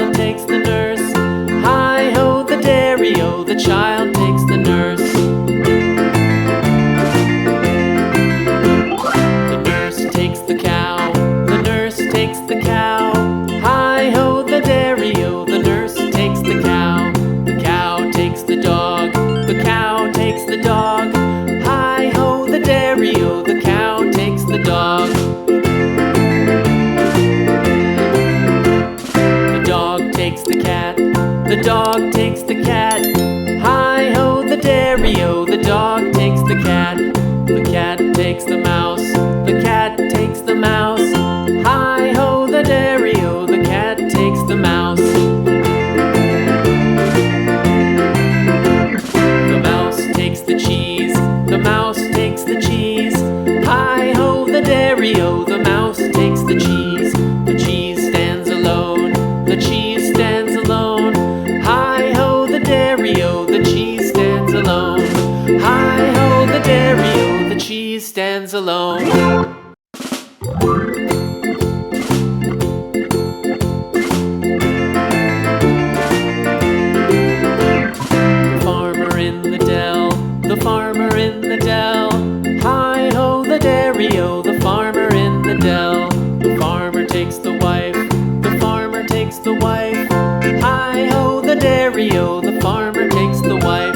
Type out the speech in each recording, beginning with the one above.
child takes the nurse. Hi-ho, the dairy-o, the child takes the nurse. The nurse takes the cow. The nurse takes the cow. Hi-ho, the dairy-o, the nurse takes the cow. The cow takes the dog. The cow takes the dog. Hi-ho, the dairy-o, the cow takes the dog. The dog takes the cat. The dog takes the cat. Hi-ho, the dairy-o, the dog takes the cat. The cat takes the mouse. The cat takes the mouse. Hi-ho, the dairy-o, the cat takes the mouse. The mouse takes the cheese. The mouse takes the cheese. Hi-ho, the dairy-o, the mouse takes the cheese. The cheese stands alone. The cheese stands alone. Hi-ho, the dairy-o, the cheese stands alone. Hi-ho, the dairy-o, the cheese stands alone. The farmer in the dell. The farmer in the dell. Hi-ho, the dairy-o, the farmer in the dell. The farmer takes the wife. The farmer takes the wife. Hi-ho, the dairy-o, the farmer takes the wife.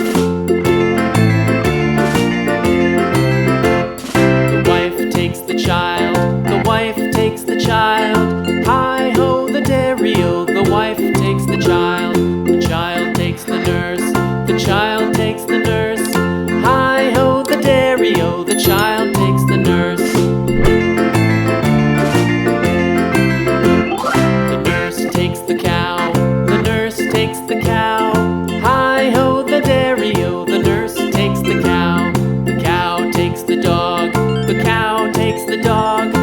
The wife takes the child. The wife takes the child. Hi-ho, the dairy-o, the wife takes the child. The child takes the nurse. The child takes the nurse. Hi-ho, the dairy-o, the child takes the nurse. The nurse takes the cow. The nurse takes the cow. Hi-ho, the dairy-o, the nurse takes the cow. The cow takes the dog. The cow takes the dog.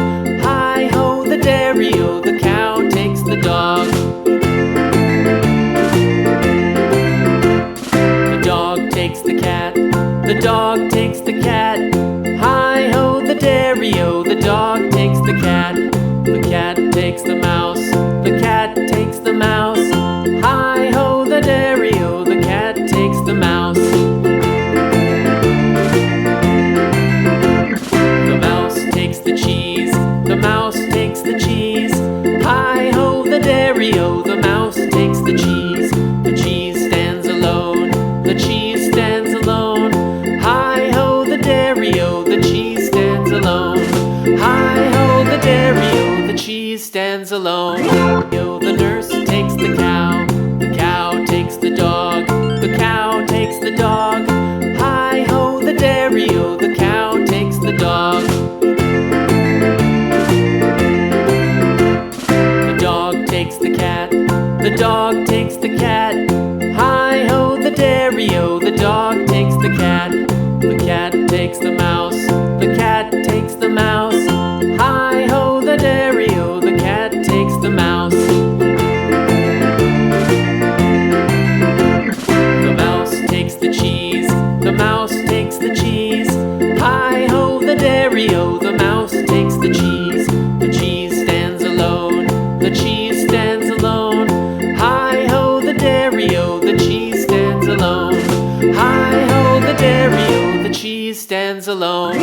Hi-ho, the dairy-o, the cow takes the dog. The dog takes the cat. The dog takes the cat. Hi-ho, the dairy-o, the dog takes the cat. The cat takes the mouse. The cat takes the mouse. Hi-ho, the dairy-o, the cat takes the mouse. The mouse takes the cheese. The mouse takes the cheese. Hi-ho, the dairy-o, the mouse takes the cheese. The cheese stands alone. The cheese stands alone. Hi-ho, the dairy-o, the cheese stands alone. Hi-ho, the dairy-o, the cheese stands alone. The nurse takes the cow. The cow takes the dog. The cow takes the dog. Hi-ho, the dairy-o, the cow takes the dog. The dog takes the cat. The dog takes the cat. Hi-ho, the dairy-o, the dog takes the cat. The cat takes the mouse. The cat takes the mouse. Hi-ho, the dairy-o, the cat takes the mouse. The mouse takes the cheese. The mouse takes the cheese. Hi-ho, the dairy-o, the mouse takes the cheese. The cheese stands alone. The cheese stands alone. Hi-ho, the dairy-o, the cheese stands alone. Hi-ho, the dairy-o, the cheese stands alone.